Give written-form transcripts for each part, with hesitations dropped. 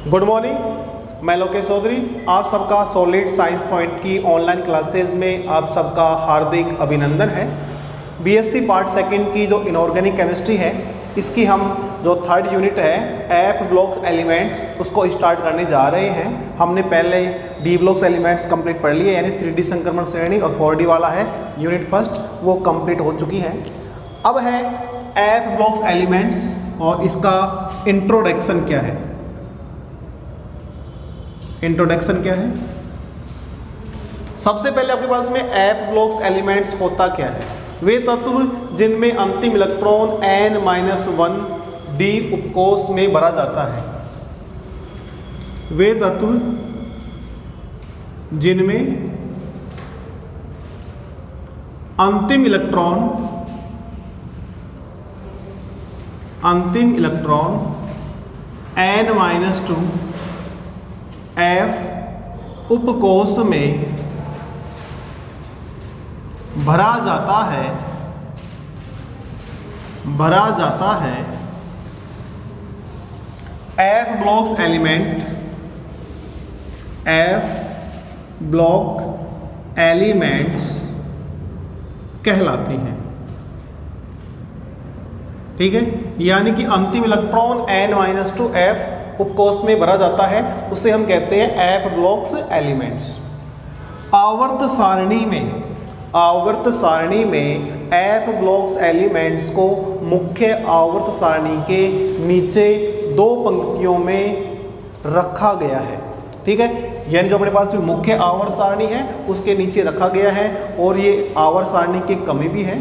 Good morning, मैं लोकेश चौधरी। आप सबका सॉलिड साइंस पॉइंट की ऑनलाइन क्लासेज में आप सबका हार्दिक अभिनंदन है। बीएससी पार्ट सेकंड की जो इनऑर्गेनिक केमिस्ट्री है, इसकी हम जो थर्ड यूनिट है एफ ब्लॉक्स एलिमेंट्स, उसको स्टार्ट करने जा रहे हैं। हमने पहले डी ब्लॉक्स एलिमेंट्स कंप्लीट पढ़ लिए, यानी 3D संक्रमण श्रेणी, और 4D वाला है यूनिट फर्स्ट, वो कंप्लीट हो चुकी है। अब है एफ ब्लॉक्स एलिमेंट्स और इसका इंट्रोडक्शन क्या है। इंट्रोडक्शन क्या है? सबसे पहले आपके पास में एफ ब्लॉक्स एलिमेंट्स होता क्या है? वे तत्व जिनमें अंतिम इलेक्ट्रॉन n-1 d उपकोष में भरा जाता है। वे तत्व जिनमें अंतिम इलेक्ट्रॉन n-2 F उपकोष में भरा जाता है। F ब्लॉक्स एलिमेंट्स कहलाते हैं। ठीक है, यानी कि अंतिम इलेक्ट्रॉन n-2 F उपकोष में भरा जाता है, उसे हम कहते हैं एफ ब्लॉक्स एलिमेंट्स। आवर्त सारणी में एफ ब्लॉक्स एलिमेंट्स को मुख्य आवर्त सारणी के नीचे दो पंक्तियों में रखा गया है। ठीक है, यानी जो अपने पास में मुख्य आवर्त सारणी है उसके नीचे रखा गया है, और ये आवर्त सारणी की कमी भी है।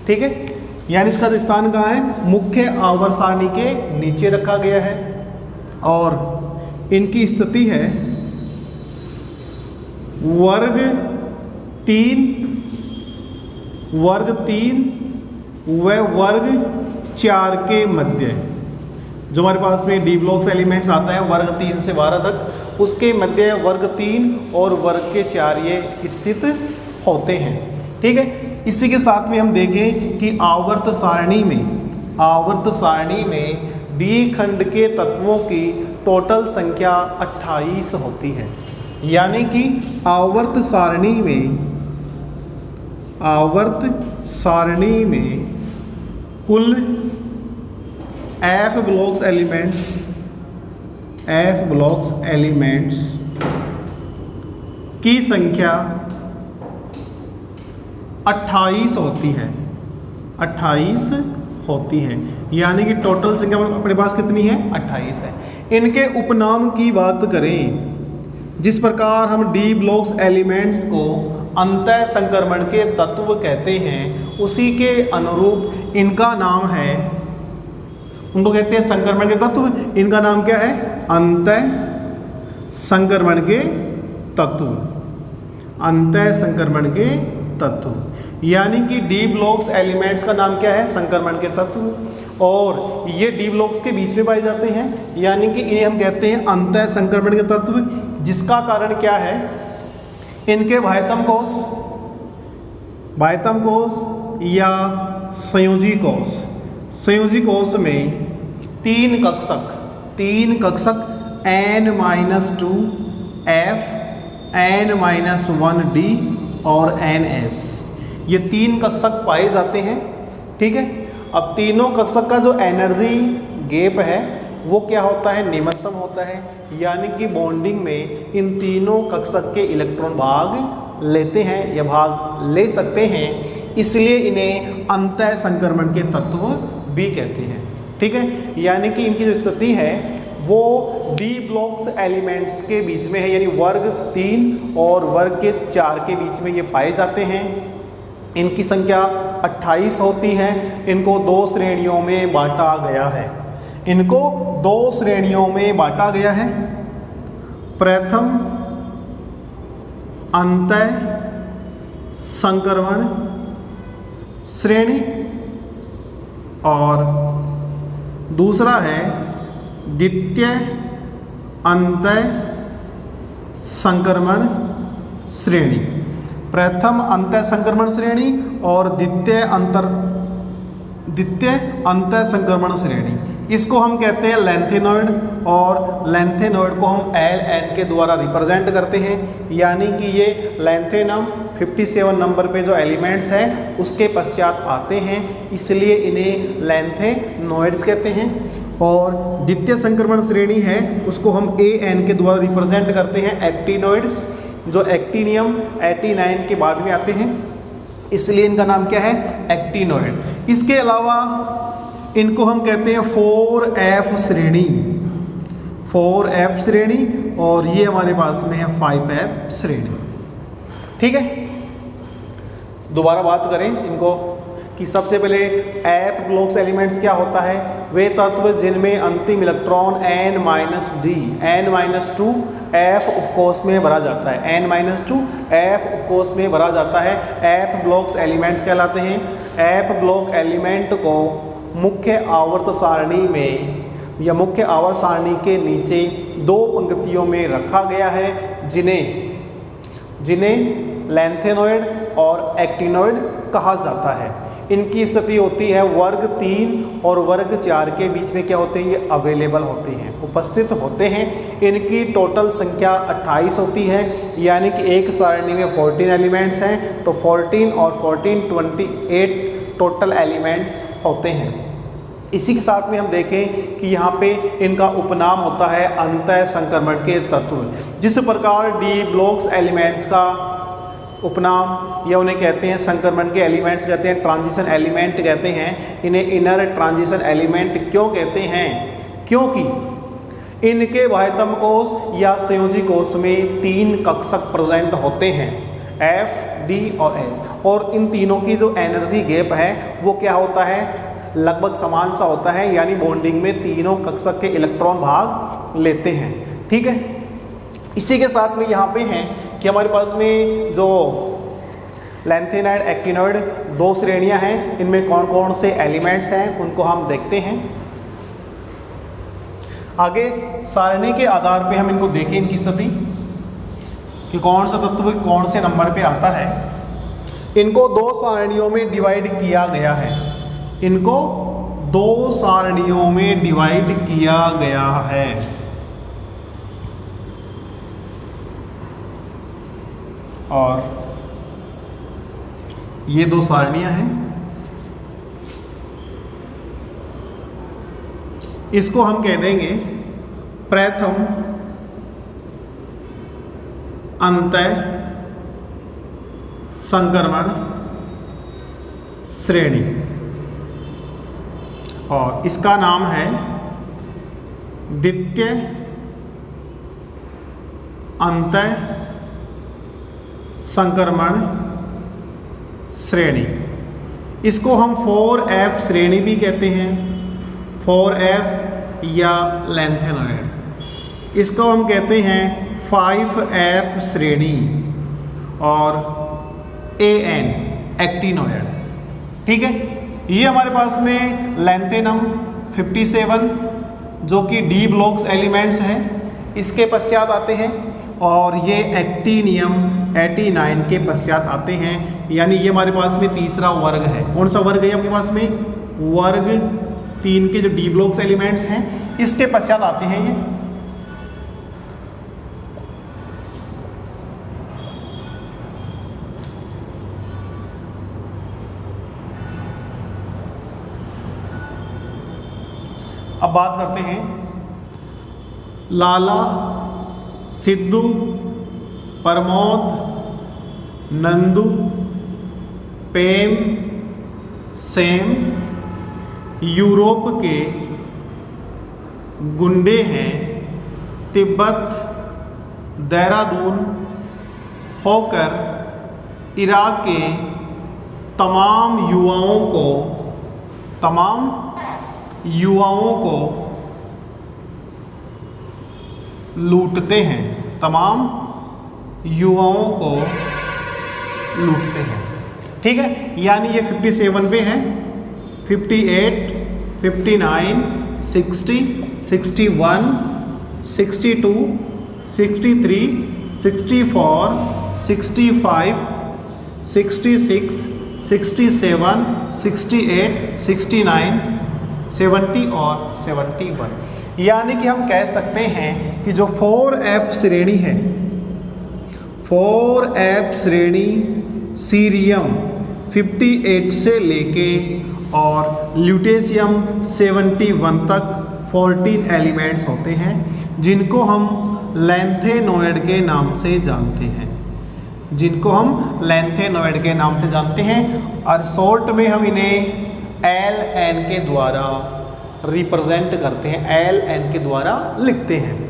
ठीक है, यानी इसका जो स्थान कहाँ है? मुख्य आवर्त सारणी के नीचे रखा गया है, और इनकी स्थिति है वर्ग 3 व वर्ग 4 के मध्य। जो हमारे पास में डी ब्लॉक्स एलिमेंट्स आता है वर्ग 3 से 12 तक, उसके मध्य वर्ग 3 और वर्ग के 4 ये स्थित होते हैं। ठीक है, इसी के साथ में हम देखें कि आवर्त सारणी में डी खंड के तत्वों की टोटल संख्या 28 होती है। यानी कि आवर्त सारणी में कुल एफ ब्लॉक्स एलिमेंट्स की संख्या 28 होती है। यानी कि टोटल संख्या अपने पास कितनी है? 28 है। इनके उपनाम की बात करें, जिस प्रकार हम डी ब्लॉक्स एलिमेंट्स को अंतः संक्रमण के तत्व कहते हैं, उसी के अनुरूप इनका नाम है, उनको कहते हैं संक्रमण के तत्व। इनका नाम क्या है? अंतः संक्रमण के तत्व। यानी कि डी ब्लॉक्स एलिमेंट्स का नाम क्या है? संक्रमण के तत्व, और ये डी ब्लॉक्स के बीच में पाए जाते हैं, यानी कि इन्हें हम कहते हैं अंतः संक्रमण के तत्व। जिसका कारण क्या है? इनके बाह्यतम कोष या संयोजी कोष में तीन कक्षक n-2 F, n-1 D और ns, ये तीन कक्षक पाए जाते हैं। ठीक है, अब तीनों कक्षक का जो एनर्जी गैप है वो क्या होता है? निम्नतम होता है। यानी कि बॉन्डिंग में इन तीनों कक्षक के इलेक्ट्रॉन भाग लेते हैं या भाग ले सकते हैं, इसलिए इन्हें अंतः संक्रमण के तत्व भी कहते हैं। ठीक है, यानी कि इनकी जो स्थिति है वो डी ब्लॉक्स एलिमेंट्स के बीच में है, यानी वर्ग 3 और वर्ग के 4 के बीच में ये पाए जाते हैं। इनकी संख्या 28 होती है। इनको दो श्रेणियों में बांटा गया है। प्रथम अंतः संक्रमण श्रेणी, और दूसरा है द्वितीय अंतः संक्रमण श्रेणी। प्रथम अंतः संक्रमण श्रेणी और द्वितीय अंतः संक्रमण श्रेणी, इसको हम कहते हैं लेंथेनॉइड, और लेंथेनॉइड को हम LN के द्वारा रिप्रेजेंट करते हैं, यानी कि ये लेंथेनम 57 नंबर पे जो एलिमेंट्स हैं उसके पश्चात आते हैं, इसलिए इन्हें लेंथेनॉइड्स कहते हैं। और द्वितीय संक्रमण श्रेणी है उसको हम AN के द्वारा रिप्रेजेंट करते हैं एक्टिनॉइड्स, जो एक्टिनियम 89 के बाद में आते हैं, इसलिए इनका नाम क्या है, एक्टिनॉइड। इसके अलावा इनको हम कहते हैं 4F श्रेणी, 4F श्रेणी, और ये हमारे पास में है 5F श्रेणी। ठीक है, दोबारा बात करें इनको कि सबसे पहले F ब्लॉक्स एलिमेंट्स क्या होता है, वे तत्व जिनमें अंतिम इलेक्ट्रॉन n-d n-2 F उपकोष में भरा जाता है, n-2 F उपकोष में भरा जाता है, F ब्लॉक्स एलिमेंट्स कहलाते हैं। F ब्लॉक एलिमेंट को मुख्य आवर्त सारणी में या मुख्य आवर्त सारणी के नीचे 2 पंक्तियों में रखा गया है, जिन्हें लेंथेनॉइड और एक्टिनॉइड कहा जाता है। इनकी स्थिति होती है वर्ग 3 और वर्ग 4 के बीच में क्या होते हैं, ये अवेलेबल होते हैं, उपस्थित होते हैं। इनकी टोटल संख्या 28 होती है, यानी कि एक सारणी में 14 एलिमेंट्स हैं, तो 14 और 14 28 टोटल एलिमेंट्स होते हैं। इसी के साथ में हम देखें कि यहाँ पे इनका उपनाम होता है अंतः संक्रमण के तत्व। जिस प्रकार D ब्लॉक्स एलिमेंट्स का उपनाम या उन्हें कहते हैं संक्रमण के एलिमेंट्स कहते हैं, ट्रांजिशन एलिमेंट कहते हैं, इन्हें इनर ट्रांजिशन एलिमेंट क्यों कहते हैं, क्योंकि इनके बाह्यतम कोष या संयोजी कोष में 3 कक्षक प्रेजेंट होते हैं, F, D और S, और इन तीनों की जो एनर्जी गैप है वो क्या होता है, लगभग समान सा होता है, यानी बॉन्डिंग में तीनों कक्षक के इलेक्ट्रॉन भाग लेते हैं। ठीक है, इसी के साथ में यहाँ पे हैं कि हमारे पास में जो लेंथेनॉइड एक्टिनॉइड 2 श्रेणियां हैं, इनमें कौन कौन से एलिमेंट्स हैं उनको हम देखते हैं। आगे सारणी के आधार पे हम इनको देखें, इनकी स्थिति कि कौन सा तत्व कौन से नंबर पे आता है। इनको 2 सारणियों में डिवाइड किया गया है, इनको 2 सारणियों में डिवाइड किया गया है। और ये 2 सारणियां हैं, इसको हम कह देंगे प्रथम अंतः संक्रमण श्रेणी, और इसका नाम है द्वितीय अंतः संक्रमण श्रेणी। इसको हम 4F श्रेणी भी कहते हैं, 4F या लेंथेनॉइड। इसको हम कहते हैं 5F श्रेणी और AN एक्टिनॉइड। ठीक है, ये हमारे पास में लेंथेनम 57 जो कि D ब्लॉक्स एलिमेंट्स हैं, इसके पश्चात आते हैं, और ये एक्टिनियम 89 के पश्चात आते हैं, यानी ये हमारे पास में तीसरा वर्ग है। कौन सा वर्ग है आपके पास में, वर्ग 3 के जो D ब्लॉक्स एलिमेंट्स हैं इसके पश्चात आते हैं ये। अब बात करते हैं लाला, सिद्धू, प्रमोद, नंदू, पेम, सेम यूरोप के गुंडे हैं, तिब्बत, देहरादून होकर इराक के तमाम युवाओं को लूटते हैं, तमाम युवाओं को लूटते हैं। ठीक है, यानी ये 57 पे है, 58, 59, 60, 61, 62, 63, 64, 65, 66, 67, 68, 69, 70 और 71। यानी कि हम कह सकते हैं कि जो 4f श्रेणी है, 4f श्रेणी सीरियम 58 से लेके और ल्यूटेशियम 71 तक 14 एलिमेंट्स होते हैं, जिनको हम लैंथेनोइड के नाम से जानते हैं, जिनको हम लैंथेनोइड के नाम से जानते हैं। और शॉर्ट में हम इन्हें LN के द्वारा रिप्रेजेंट करते हैं, LN के द्वारा लिखते हैं।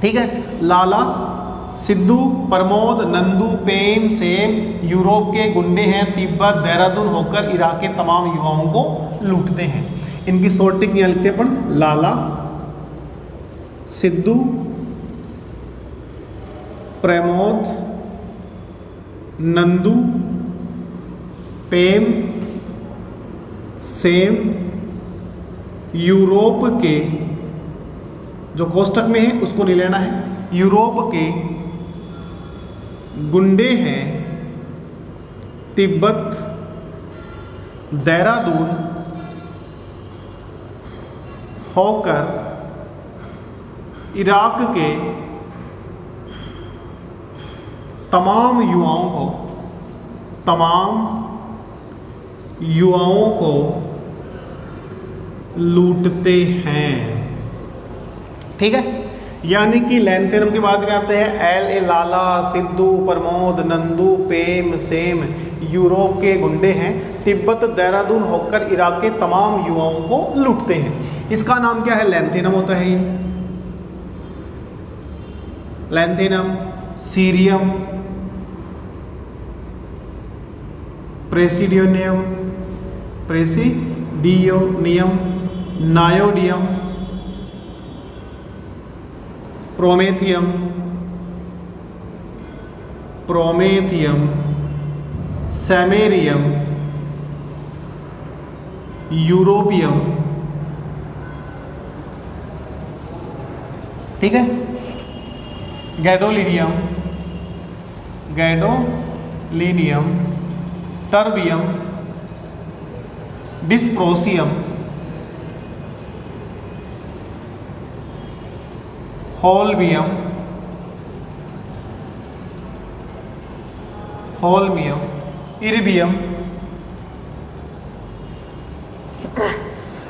ठीक है। लाला, सिद्धू, प्रमोद, नंदू, पेम, सेम यूरोप के गुंडे हैं, तिब्बत, देहरादून होकर इराक के तमाम युवाओं को लूटते हैं। इनकी शॉर्टिंग यहाँ लिखते हैं अपन, लाला, सिद्धू, प्रमोद, नंदू, पेम, सेम यूरोप के, जो कोष्टक में है उसको नहीं लेना है, यूरोप के गुंडे हैं, तिब्बत, देहरादून होकर इराक के तमाम युवाओं को लूटते हैं। ठीक है। यानी कि लैंथेनम के बाद में आते हैं LA, लाला, सिद्धू, प्रमोद, नंदू, पेम, सेम यूरोप के गुंडे हैं, तिब्बत, देहरादून होकर इराक के तमाम युवाओं को लूटते हैं। इसका नाम क्या है? लैंथेनम होता है ये। Lanthanum, cerium, praseodymium, neodymium, promethium, samarium, europium. ठीक है। Gadolinium, terbium, dysprosium, holmium, erbium.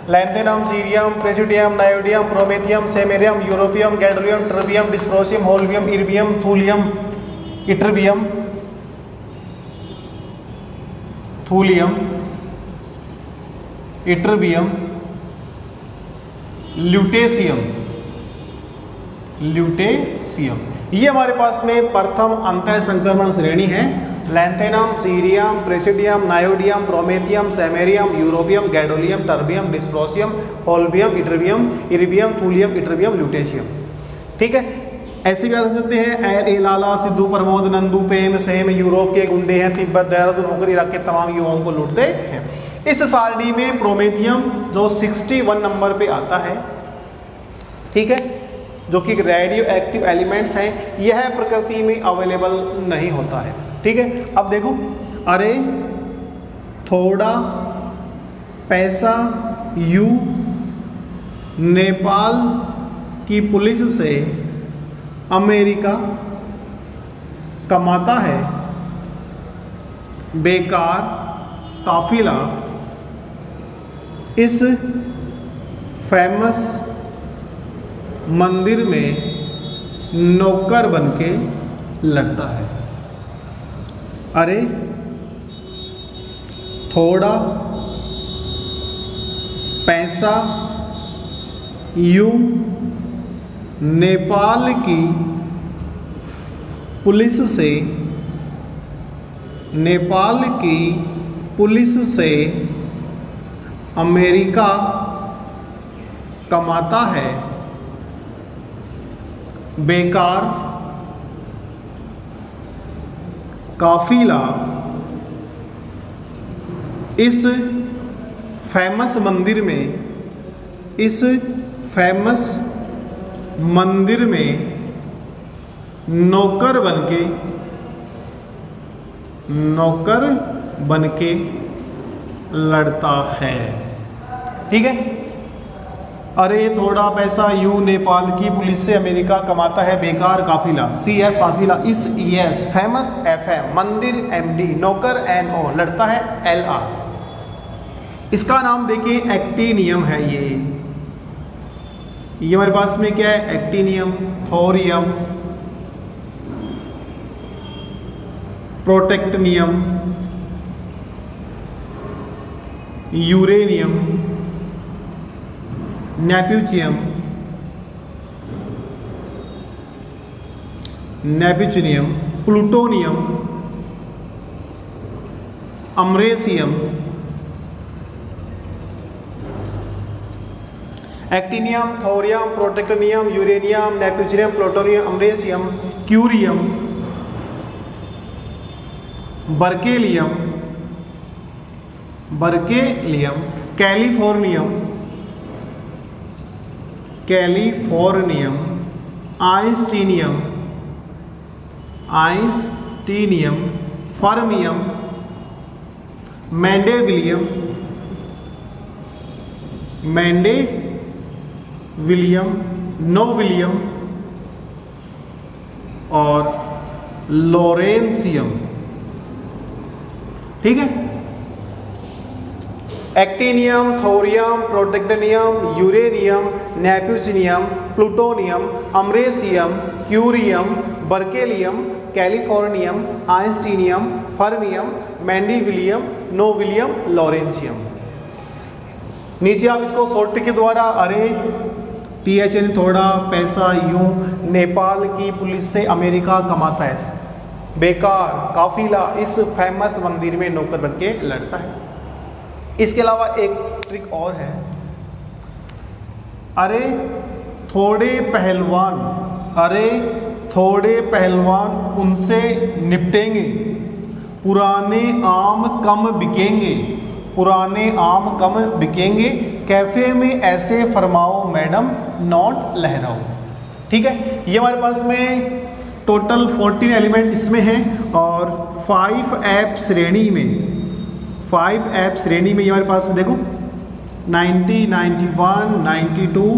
Lanthanum, cerium, praseodymium, neodymium, promethium, samarium, europium, gadolinium, terbium, dysprosium, holmium, erbium, thulium, ytterbium, lutetium. ये हमारे पास में प्रथम अंतः संक्रमण श्रेणी है। Lanthanum, cerium, praseodymium, neodymium, promethium, samarium, europium, gadolinium, terbium, dysprosium, holmium, erbium, thulium, ytterbium, lutetium. ठीक है। ऐसे भी आ सकते हैं LA, लाला, सिद्धू, प्रमोद, नंदू, पेम, सेम यूरोप के गुंडे हैं, तिब्बत, देहरादून होकर इराक के तमाम युवाओं को लूटते हैं। इस सारणी में प्रोमेथियम जो 61 नंबर पे आता है, ठीक है, जो कि रेडियो एक्टिव एलिमेंट्स हैं, यह प्रकृति में अवेलेबल नहीं होता है। ठीक है। अब देखो, अरे थोड़ा पैसा यू नेपाल की पुलिस से अमेरिका कमाता है, बेकार काफिला इस फेमस मंदिर में नौकर बनके लड़ता है। अरे थोड़ा पैसा यूं नेपाल की पुलिस से अमेरिका कमाता है, बेकार काफिला इस फेमस मंदिर में नौकर बनके लड़ता है। ठीक है। अरे थोड़ा पैसा यू नेपाल की पुलिस से अमेरिका कमाता है बेकार काफिला, CF काफिला, इस ES फेमस FM, मंदिर MD, नौकर NO, लड़ता है LR। इसका नाम देखिए एक्टिनियम है। ये हमारे पास में क्या है, actinium, thorium, protactinium, uranium, neptunium, neptunium, plutonium, americium, actinium, thorium, protactinium, uranium, neptunium, plutonium, americium, curium, berkelium, californium, einsteinium, fermium, mendelevium, nobelium और लोरेंसियम। ठीक है, actinium, thorium, protactinium, uranium, neptunium, plutonium, americium, curium, berkelium, californium, einsteinium, fermium, mendelevium, nobelium, lawrencium. नीचे आप इसको short के द्वारा, अरे THN थोड़ा पैसा यूं नेपाल की पुलिस से अमेरिका कमाता है बेकार काफिला इस फेमस मंदिर में नौकर बन के लड़ता है। इसके अलावा एक ट्रिक और है, अरे थोड़े पहलवान उनसे निपटेंगे, पुराने आम कम बिकेंगे, कैफे में ऐसे फरमाओ मैडम नोट लहराओ। ठीक है, ये हमारे पास में टोटल 14 एलिमेंट इसमें हैं और 5 ऐप श्रेणी में ये हमारे पास में देखो 90, 91, 92,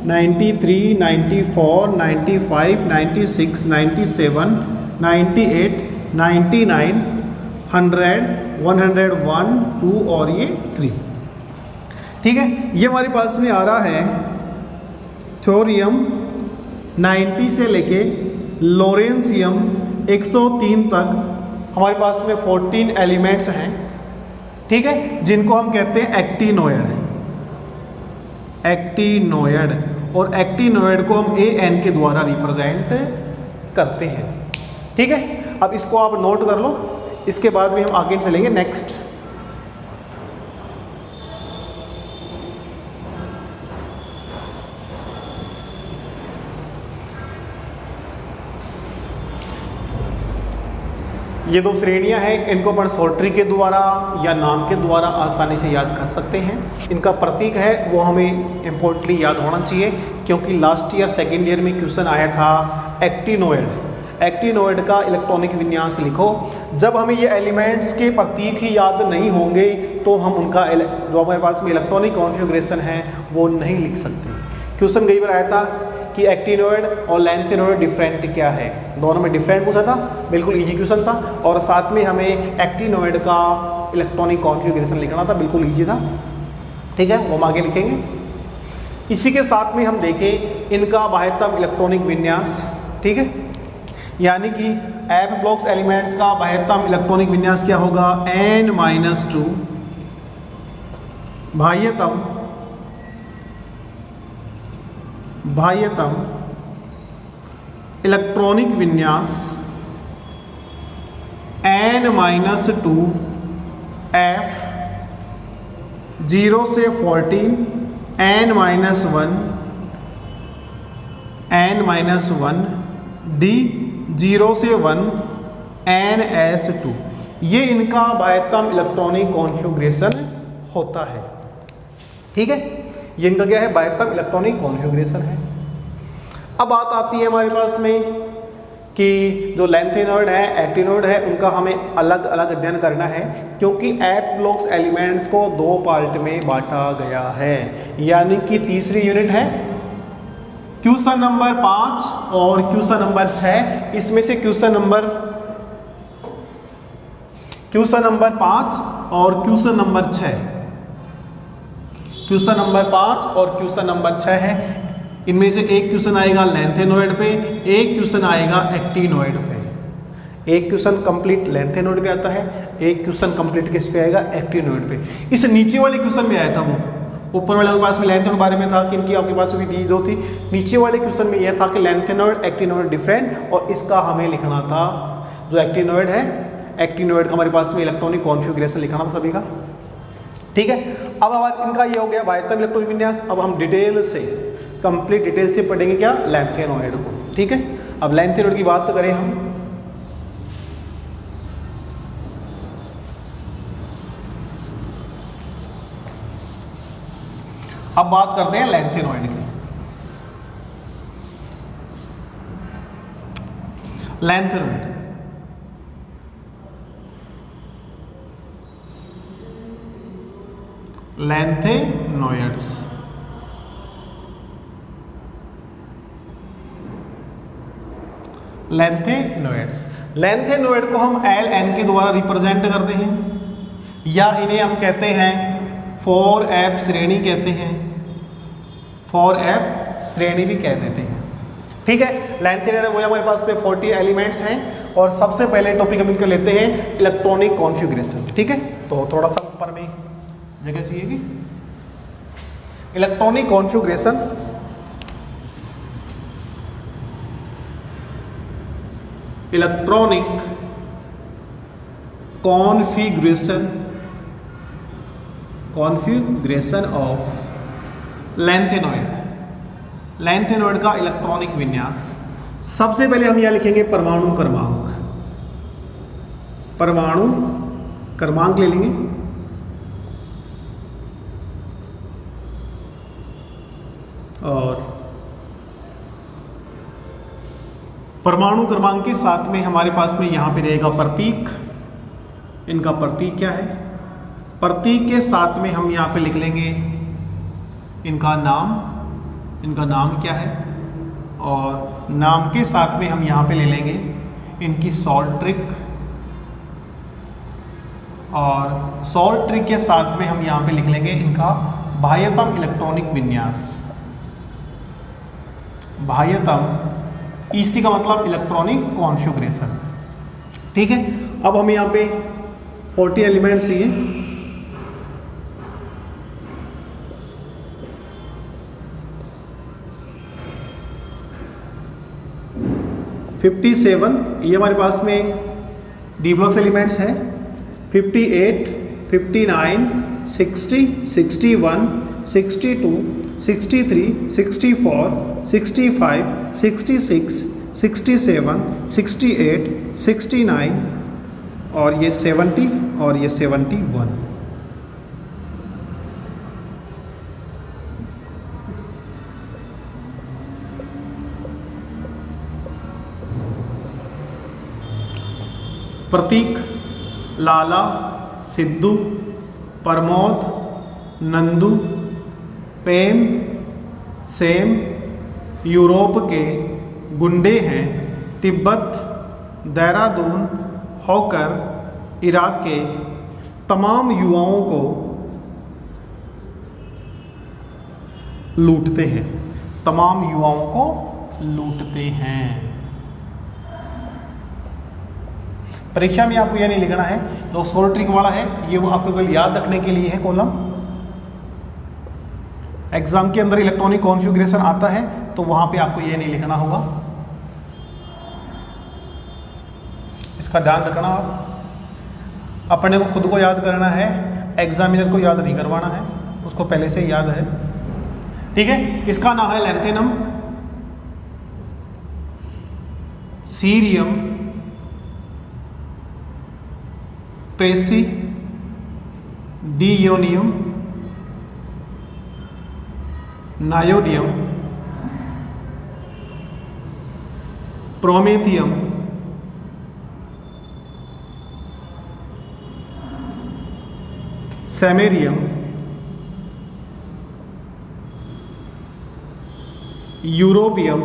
93, 94, 95, 96, 97, 98, 99, 100, 101, 2 और ये 3। ठीक है, ये हमारे पास में आ रहा है थोरियम 90 से लेके लोरेंसियम 103 तक हमारे पास में 14 एलिमेंट्स हैं। ठीक है, जिनको हम कहते हैं एक्टिनोइड, और एक्टिनोइड को हम AN के द्वारा रिप्रेजेंट करते हैं। ठीक है, अब इसको आप नोट कर लो, इसके बाद भी हम आगे चलेंगे नेक्स्ट। ये 2 श्रेणियां हैं, इनको अपन शॉर्टरी के द्वारा या नाम के द्वारा आसानी से याद कर सकते हैं। इनका प्रतीक है वो हमें इम्पोर्टेंटली याद होना चाहिए, क्योंकि लास्ट ईयर सेकेंड ईयर में क्वेश्चन आया था एक्टिनोइड का इलेक्ट्रॉनिक विन्यास लिखो। जब हमें ये एलिमेंट्स के प्रतीक ही याद नहीं होंगे तो हम उनका जो हमारे पास में इलेक्ट्रॉनिक कॉन्फ़िगरेशन है वो नहीं लिख सकते। क्वेश्चन कई बार आया था कि एक्टिनोइड और लैंथेनोइड डिफरेंट क्या है, दोनों में डिफरेंट पूछा था, बिल्कुल इजी क्वेश्चन था। और साथ में हमें एक्टिनोइड का इलेक्ट्रॉनिक कॉन्फ़िगरेशन लिखना था, बिल्कुल इजी था। ठीक है, वो हम आगे लिखेंगे। इसी के साथ में हम देखें इनका बाह्यतम इलेक्ट्रॉनिक विन्यास। ठीक है, यानी कि एफ ब्लॉक्स एलिमेंट्स का बाह्यतम इलेक्ट्रॉनिक विन्यास क्या होगा, N-2 बाह्यतम इलेक्ट्रॉनिक विन्यास N-2 F 0 से 14 N-1 D 0 से 1 NS2। ये इनका बाह्यतम इलेक्ट्रॉनिक कॉन्फ़िगरेशन होता है। ठीक है, ये इनका क्या है, बाह्यतम इलेक्ट्रॉनिक कॉन्फ़िगरेशन है। अब बात आती है हमारे पास में कि जो लैंथेनॉइड है, एक्टिनॉइड है, उनका हमें अलग अलग अध्ययन करना है, क्योंकि एफ ब्लॉक्स एलिमेंट्स को 2 पार्ट में बांटा गया है। यानी कि तीसरी यूनिट है क्वेश्चन नंबर 5 और क्वेश्चन नंबर 6। इसमें से क्वेश्चन नंबर 5 और क्वेश्चन नंबर 6, क्वेश्चन नंबर 5 और क्वेश्चन नंबर 6 है। इनमें से एक क्वेश्चन आएगा लैंथेनॉइड पे, एक क्वेश्चन आएगा एक्टिनॉइड पे। एक क्वेश्चन कंप्लीट लैंथेनॉइड पे आता है, एक क्वेश्चन कंप्लीट किस पे आएगा, एक्टिनॉइड पे। इस नीचे वाले क्वेश्चन में आया था, वो ऊपर वाले के पास में लैंथेनॉइड बारे में था कि इनकी आपके पास भी दी जो थी। नीचे वाले क्वेश्चन में यह था कि लैंथेनॉइड एक्टिनॉइड डिफरेंट, और इसका हमें लिखना था जो एक्टिनॉइड है, एक्टिनॉइड का हमारे पास में इलेक्ट्रॉनिक कॉन्फ़िगरेशन लिखना था सभी का। ठीक है, अब हमारा इनका ये हो गया बाह्यतम इलेक्ट्रॉनिक विन्यास। अब हम डिटेल से, कंप्लीट डिटेल से पढ़ेंगे क्या, लैंथेनॉइड को। ठीक है, अब लैंथेनॉइड की बात करें हम, अब बात करते हैं लैंथेनॉइड की। लैंथेनॉइड लैंथेनॉइड्स लैंथेनॉइड को हम LN के द्वारा रिप्रेजेंट करते हैं, या इन्हें हम कहते हैं 4F श्रेणी कहते हैं, 4F श्रेणी भी कह देते हैं। ठीक है, लैंथेनॉइड वो हमारे पास में 40 एलिमेंट्स हैं, और सबसे पहले टॉपिक हम इनका लेते हैं इलेक्ट्रॉनिक कॉन्फ़िगरेशन। ठीक है, तो थोड़ा सा ऊपर में जगह चाहिएगी। Electronic configuration, electronic configuration of lanthanoid का इलेक्ट्रॉनिक विन्यास। सबसे पहले हम यह लिखेंगे परमाणु क्रमांक ले लेंगे। और परमाणु क्रमांक के साथ में हमारे पास में यहाँ पे रहेगा प्रतीक। इनका प्रतीक क्या है, प्रतीक के साथ में हम यहाँ पे लिख लेंगे इनका नाम क्या है, और नाम के साथ में हम यहाँ पे ले लेंगे इनकी सॉल्ट ट्रिक, और सॉल्ट ट्रिक के साथ में हम यहाँ पे लिख लेंगे इनका बाह्यतम इलेक्ट्रॉनिक विन्यास। बाह्यतम, इसी का मतलब इलेक्ट्रॉनिक कॉन्फ़िगरेशन। ठीक है, अब हमें यहाँ पे 40 एलिमेंट्स चाहिए। ये हमारे पास में डी ब्लॉक्स एलिमेंट्स हैं। 58, 59, 60, 61, 62, 63, 64, 65, 66, 67, 68, 69, और ये 70 और ये 71। प्रतीक लाला, सिद्धू, प्रमोद, नंदू, पेम, सेम यूरोप के गुंडे हैं, तिब्बत, देहरादून होकर इराक के तमाम युवाओं को लूटते हैं, परीक्षा में आपको यह नहीं लिखना है, जो सॉल्ट ट्रिक वाला है ये वो आपको केवल याद रखने के लिए है कॉलम। एग्जाम के अंदर इलेक्ट्रॉनिक कॉन्फ़िगरेशन आता है तो वहां पे आपको ये नहीं लिखना होगा, इसका ध्यान रखना। आप अपने को खुद को याद करना है, एग्जामिनर को याद नहीं करवाना है, उसको पहले से याद है। ठीक है, इसका नाम है lanthanum, cerium, praseodymium, neodymium, promethium, samarium, europium,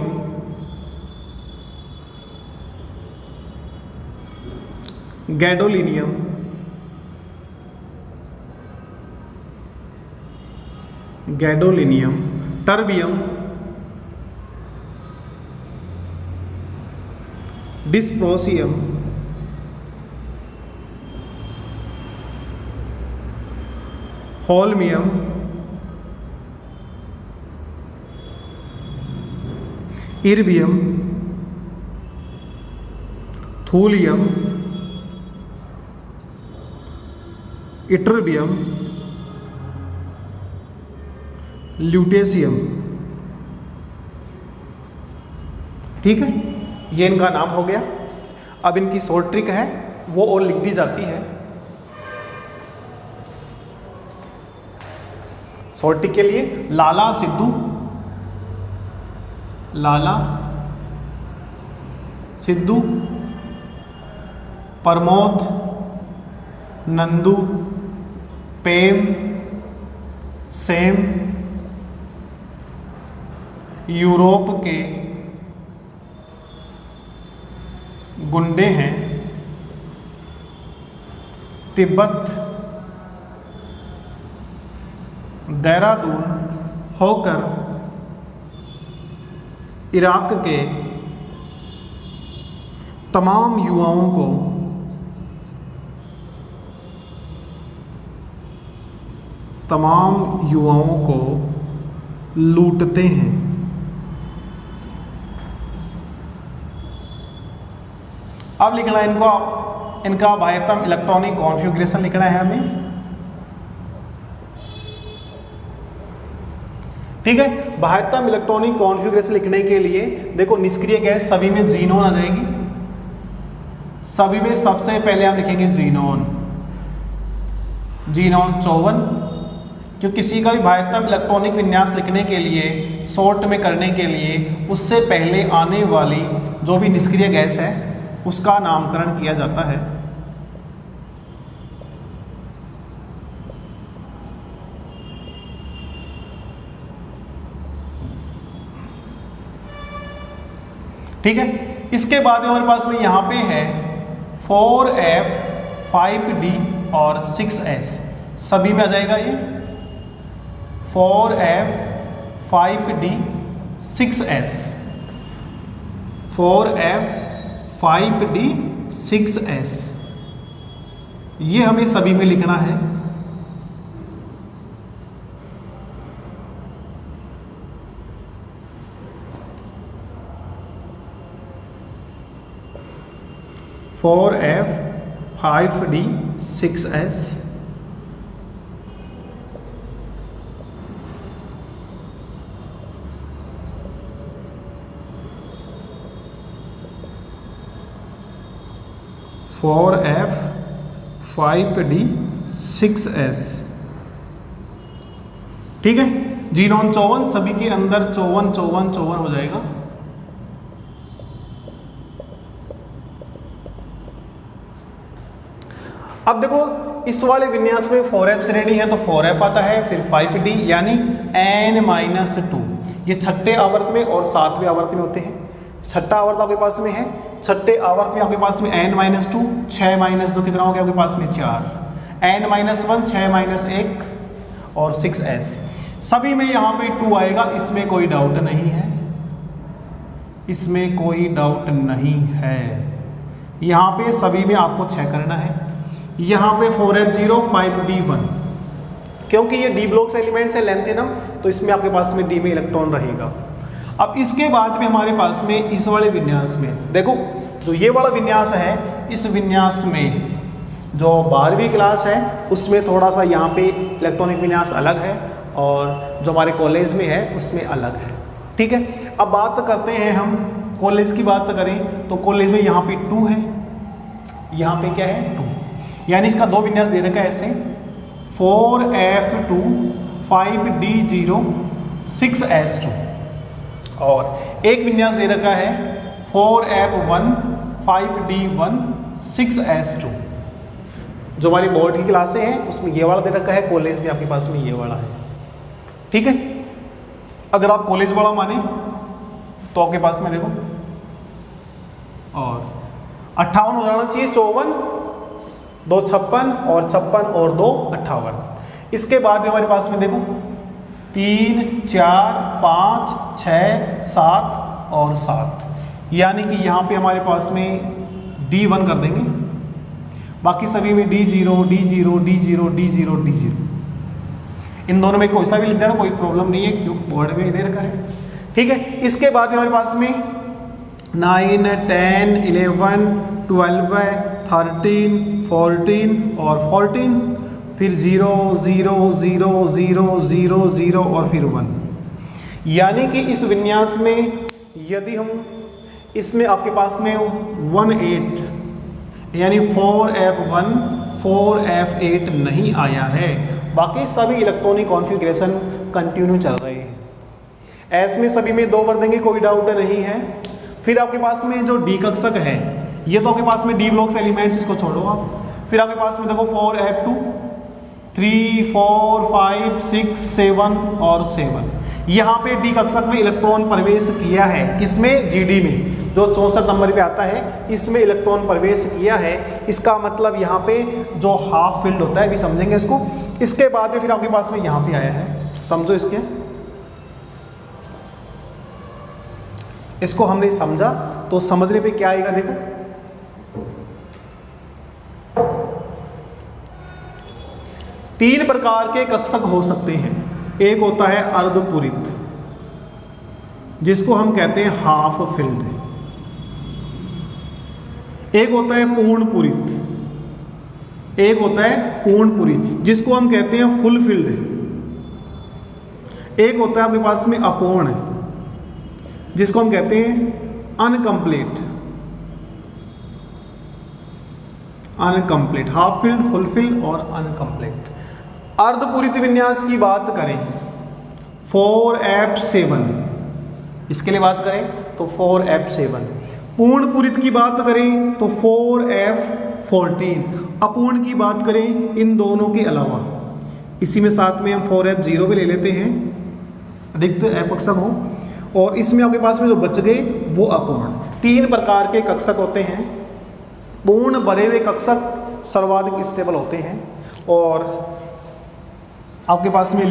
gadolinium, terbium, dysprosium, holmium, erbium, thulium, ytterbium, lutetium. ठीक है, ये इनका नाम हो गया। अब इनकी शॉर्ट ट्रिक है वो और लिख दी जाती है। शॉर्ट ट्रिक के लिए लाला सिद्धू, प्रमोद, नंदू, पेम, सेम यूरोप के गुंडे हैं, तिब्बत देहरादून होकर इराक के तमाम युवाओं को लूटते हैं। अब लिखना है इनका बाह्यतम इलेक्ट्रॉनिक कॉन्फ़िगरेशन लिखना है हमें। ठीक है, बाह्यतम इलेक्ट्रॉनिक कॉन्फ़िगरेशन लिखने के लिए देखो निष्क्रिय गैस सभी में जीनोन आ जाएगी। सभी में सबसे पहले हम लिखेंगे जीनोन 54, क्योंकि किसी का भी बाह्यतम इलेक्ट्रॉनिक विन्यास लिखने के लिए, शॉर्ट में करने के लिए उससे पहले आने वाली जो भी निष्क्रिय गैस है उसका नामकरण किया जाता है। ठीक है, इसके बाद हमारे पास में यहाँ पे है 4F 5D और 6S, सभी में आ जाएगा ये 4F 5D 6S, 4F 5D 6S, ये हमें सभी में लिखना है। Four F 5D 6S, four F 5D 6S। ठीक है, जीनोन 54, सभी के अंदर 54 हो जाएगा। अब देखो इस वाले विन्यास में 4F श्रेणी है तो 4F आता है, फिर 5D यानी n-2, ये छठे आवर्त में और सातवें आवर्त में होते हैं। छठा आवर्त आपके पास में है, छठे आवर्त में आपके पास में n-2, 6-2 कितना हो गया आपके पास में 4, n-1 6-1 और 6S, सभी में यहाँ पे 2 आएगा, इसमें कोई डाउट नहीं है, इसमें कोई डाउट नहीं है। यहाँ पे सभी में आपको 6 करना है। यहाँ पे 4F0 5D1, क्योंकि ये डी ब्लॉक से एलिमेंट्स है लेंथेनम, तो इसमें आपके पास में डी में इलेक्ट्रॉन रहेगा। अब इसके बाद में हमारे पास में इस वाले विन्यास में देखो, जो ये वाला विन्यास है, इस विन्यास में जो 12वीं क्लास है उसमें थोड़ा सा यहाँ पे इलेक्ट्रॉनिक विन्यास अलग है और जो हमारे कॉलेज में है उसमें अलग है। ठीक है, अब बात करते हैं हम कॉलेज की बात करें तो कॉलेज में यहाँ पे 2 है, यहाँ पे क्या है 2, यानी इसका 2 विन्यास दे रखा है ऐसे 4F2 5D0 6S2 और एक विन्यास दे रखा है 4F1 5D1 6S2। जो हमारी बोर्ड की क्लासें हैं उसमें ये वाला दे रखा है, कॉलेज में आपके पास में ये वाला है। ठीक है, अगर आप कॉलेज वाला माने तो आपके पास में देखो और 58 हो जाना चाहिए, 54 2 56 और 56 और 2 58। इसके बाद में हमारे पास में देखो 3 4 5 6 7 और 7, यानी कि यहाँ पे हमारे पास में D1 कर देंगे, बाकी सभी में D0 D0 D0 D0 D0। इन दोनों में कोई सा भी लिख देना, कोई प्रॉब्लम नहीं है क्योंकि बोर्ड में दे रखा है। ठीक है, इसके बाद हमारे पास में 9 10 11 12 13 14 और 14, फिर 0 0 0 0 0 0 और फिर 1। यानी कि इस विन्यास में यदि हम इसमें आपके पास में 18 यानी 4F1 4F8 नहीं आया है, बाकी सभी इलेक्ट्रॉनिक कॉन्फ़िगरेशन कंटिन्यू चल रहे हैं। एस में सभी में 2 भर देंगे, कोई डाउट नहीं है। फिर आपके पास में जो डी कक्षक है, ये तो आपके पास में डी ब्लॉक्स एलिमेंट्स, इसको छोड़ो आप। फिर आपके पास में देखो 4F2 3 4 5 6 7 और 7। यहाँ पे डी कक्षक में इलेक्ट्रॉन प्रवेश किया है, किसमें? जीडी में, जो 64 नंबर पे आता है, इसमें इलेक्ट्रॉन प्रवेश किया है। इसका मतलब यहाँ पे जो हाफ फील्ड होता है, अभी समझेंगे इसको। इसके बाद फिर आपके पास में यहाँ पे आया है, समझो इसको हमने समझा तो समझने पे क्या आएगा देखो। तीन प्रकार के कक्षक हो सकते हैं। एक होता है अर्धपूरित, जिसको हम कहते हैं हाफ फिल्ड। एक होता है पूर्णपूरित, एक होता है पूर्णपूरित, जिसको हम कहते हैं फुल फील्ड। एक होता है आपके पास में अपूर्ण, जिसको हम कहते हैं uncomplete. Uncomplete, half field, full field और अनकंप्लीट। अर्धपूरित विन्यास की बात करें 4F7, इसके लिए बात करें तो 4F7। पूर्णपूरित की बात करें तो 4F14। अपूर्ण की बात करें इन दोनों के अलावा, इसी में साथ में हम 4F0 भी ले लेते हैं, रिक्त F कक्षक हो, और इसमें आपके पास में जो बच गए वो अपूर्ण। तीन प्रकार के कक्षक होते हैं। पूर्ण भरे हुए कक्षक सर्वाधिक स्टेबल होते हैं, और आपके पास में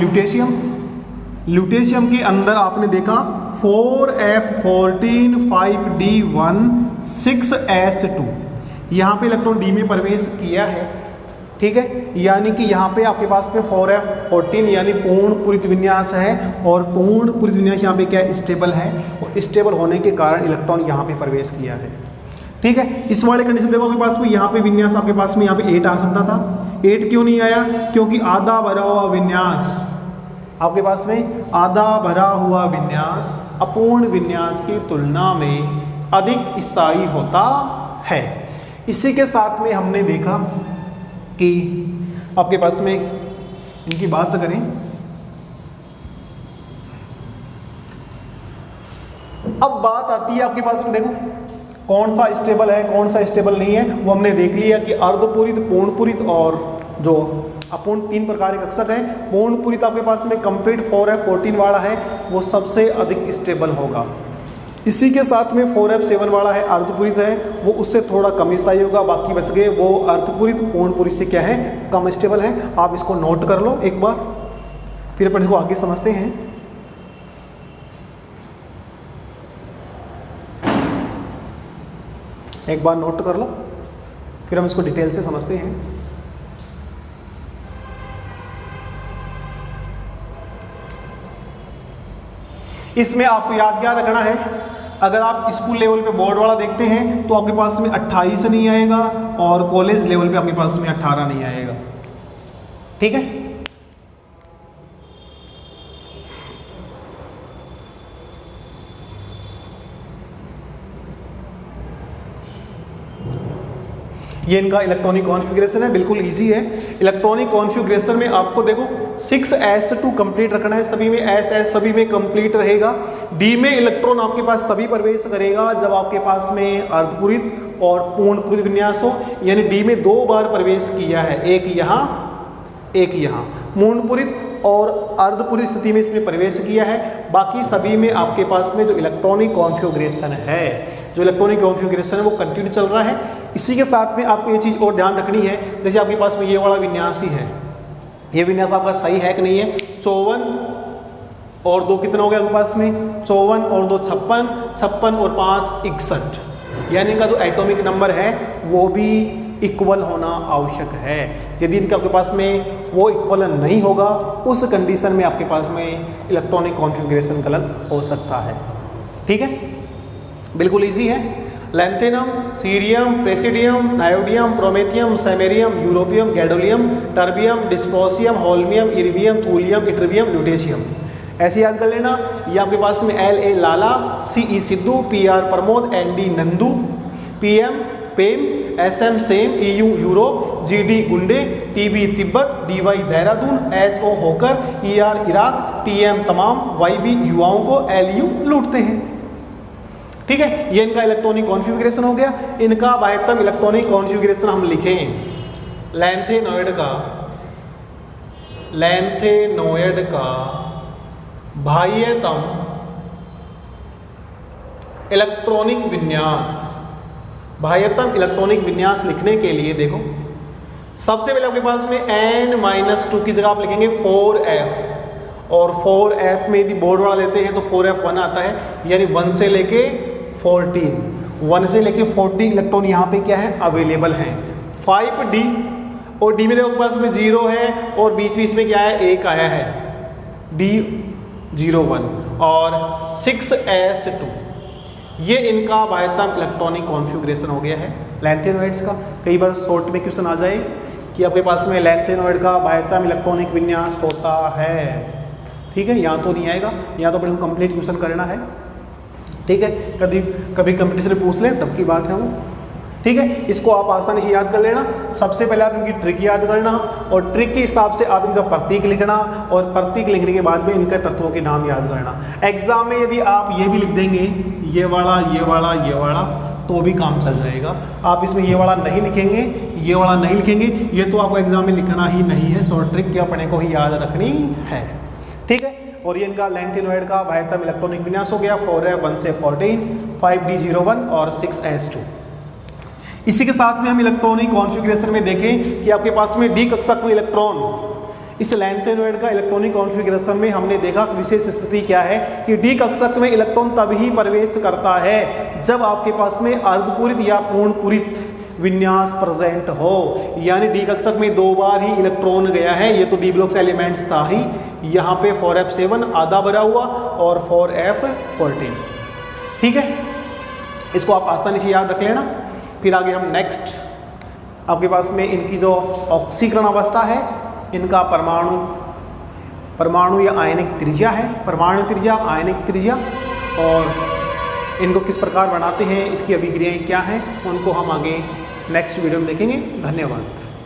ल्यूटेशियम के अंदर आपने देखा 4F14 5D1 6S2, यहाँ पे इलेक्ट्रॉन डी में प्रवेश किया है। ठीक है, यानी कि यहाँ पे आपके पास में 4F14 यानी पूर्ण पूरित विन्यास है, और पूर्ण पूरित विन्यास यहाँ पे क्या है? स्टेबल है, और स्टेबल होने के कारण इलेक्ट्रॉन यहाँ पे प्रवेश किया है। ठीक है, इस वाले कंडीशन देखो आपके पास में यहाँ पे विन्यास आपके पास में यहाँ पे 8 आ सकता था। 8 क्यों नहीं आया? क्योंकि आधा भरा हुआ विन्यास, आपके पास में आधा भरा हुआ विन्यास अपूर्ण विन्यास की तुलना में अधिक स्थायी होता है। इसी के साथ में हमने देखा कि आपके पास में इनकी बात करें, अब बात आती है आपके पास में देखो कौन सा स्टेबल है कौन सा स्टेबल नहीं है। वो हमने देख लिया कि अर्धपूरित, पूर्णपूरित और जो अपूर्ण, तीन प्रकार के कक्षक है। पूर्णपूरित आपके पास में कंप्लीट 4F14 वाला है, वो सबसे अधिक स्टेबल होगा। इसी के साथ में 4F7 वाला है, अर्धपूरित है, वो उससे थोड़ा कम स्थायी होगा। बाकी बच गए वो अर्धपूरित, पूर्णपूरित से क्या है? कम स्टेबल है। आप इसको नोट कर लो एक बार, फिर अपन इसको आगे समझते हैं। एक बार नोट कर लो, फिर हम इसको डिटेल से समझते हैं। इसमें आपको याद क्या रखना है, अगर आप स्कूल लेवल पे बोर्ड वाला देखते हैं तो आपके पास में 28 नहीं आएगा, और कॉलेज लेवल पे आपके पास में 18 नहीं आएगा। ठीक है, ये इनका इलेक्ट्रॉनिक कॉन्फ़िगरेशन है, बिल्कुल इजी है। इलेक्ट्रॉनिक कॉन्फ़िगरेशन में आपको देखो 6s2 कंप्लीट रखना है, सभी में s सभी में कंप्लीट रहेगा। d में इलेक्ट्रॉन आपके पास तभी प्रवेश करेगा जब आपके पास में अर्धपूरित और पूर्णपूरित विन्यास हो, यानी d में 2 बार प्रवेश किया है, एक यहाँ एक यहाँ। पूर्णपूरित और अर्धपूरित स्थिति में इसने प्रवेश किया है, बाकी सभी में आपके पास में जो इलेक्ट्रॉनिक कॉन्फ़िगरेशन है, जो इलेक्ट्रॉनिक कॉन्फ़िगरेशन है वो कंटिन्यू चल रहा है। इसी के साथ में आपको ये चीज़ और ध्यान रखनी है, जैसे आपके पास में ये वाला विन्यास ही है, ये विन्यास आपका सही है कि नहीं है। 54 और 2 कितना हो गया आपके पास में, 54 और 2 56, 56 और 5 61, यानी इनका जो एटॉमिक नंबर है वो भी इक्वल होना आवश्यक है। यदि इनका आपके पास में वो इक्वल नहीं होगा, उस कंडीशन में आपके पास में इलेक्ट्रॉनिक कॉन्फ़िगरेशन गलत हो सकता है। ठीक है, बिल्कुल इजी है। Lanthanum, cerium, praseodymium, neodymium, promethium, samarium, europium, gadolinium, terbium, dysprosium, holmium, erbium, thulium, ytterbium, lutetium. ऐसे याद कर लेना। ये आपके पास में LA Lala, CE Sidhu, PR Pramod, ND Nandu, PM पेम, SM सेम, EU यूरोप, GD गुंडे, TB Tibet, DY Dehradun, HO होकर, ER इराक, TM तमाम, YB युवाओं को, LU लूटते हैं। ठीक है, ये इनका इलेक्ट्रॉनिक कॉन्फ़िगरेशन हो गया। इनका बाह्यतम इलेक्ट्रॉनिक कॉन्फ़िगरेशन हम लिखें, लैंथेनोइड का बाह्यतम इलेक्ट्रॉनिक विन्यास। बाह्यतम इलेक्ट्रॉनिक विन्यास लिखने के लिए देखो, सबसे पहले आपके पास में n-2 की जगह आप लिखेंगे 4f, और 4f में यदि बोर्ड वाला लेते हैं तो 4f1 आता है, यानी 1 से लेके 14 इलेक्ट्रॉन यहाँ पे क्या है अवेलेबल हैं। 5d, और d में देखो आपके पास में 0 है और बीच बीच में क्या है 1 आया है, d01, और 6s2। ये इनका बाह्यतम इलेक्ट्रॉनिक कॉन्फ़िगरेशन हो गया है लैंथेनोइड्स का। कई बार शॉर्ट में क्वेश्चन आ जाए कि आपके पास में लैंथेनोइड का बाह्यतम इलेक्ट्रॉनिक विन्यास होता है। ठीक है, यहाँ तो नहीं आएगा, यहाँ तो अपने को कंप्लीट क्वेश्चन करना है। ठीक है, कभी कंपटीशन में पूछ लें तब की बात है वो। ठीक है, इसको आप आसानी से याद कर लेना। सबसे पहले आप इनकी ट्रिक याद करना, और ट्रिक के हिसाब से आप इनका प्रतीक लिखना, और प्रतीक लिखने के बाद में इनके तत्वों के नाम याद करना। एग्जाम में यदि आप ये भी लिख देंगे, ये वाला ये वाला ये वाला, तो भी काम चल जाएगा। आप इसमें ये वाला नहीं लिखेंगे, ये वाला नहीं लिखेंगे, ये तो आपको एग्जाम में लिखना ही नहीं है। शॉर्ट ट्रिक क्या अपने को ही याद रखनी है। ठीक है, और ये इनका लैंथेनोइड का बाह्यतम इलेक्ट्रॉनिक विन्यास हो गया 4f1 से 14, 5d01 और 6s2। इसी के साथ में हम इलेक्ट्रॉनिक कॉन्फ़िगरेशन में देखें कि आपके पास में d कक्षक में इलेक्ट्रॉन, इस लैंथेनोइड का इलेक्ट्रॉनिक कॉन्फ़िगरेशन में हमने देखा विशेष स्थिति क्या है कि d कक्षक में इलेक्ट्रॉन तभी प्रवेश करता है जब आपके पास में अर्धपूरित या पूर्णपूरित विन्यास प्रेजेंट हो, यानी d कक्षक में 2 बार ही इलेक्ट्रॉन गया है। ये तो d ब्लॉक्स एलिमेंट्स था ही, यहाँ पे 4f7 आधा भरा हुआ और 4f14। ठीक है, इसको आप आसानी से याद रख लेना। फिर आगे हम नेक्स्ट, आपके पास में इनकी जो ऑक्सीकरण अवस्था है, इनका परमाणु या आयनिक त्रिज्या है, परमाणु त्रिज्या, आयनिक त्रिज्या, और इनको किस प्रकार बनाते हैं, इसकी अभिक्रियाएं क्या हैं, उनको हम आगे नेक्स्ट वीडियो में देखेंगे। धन्यवाद।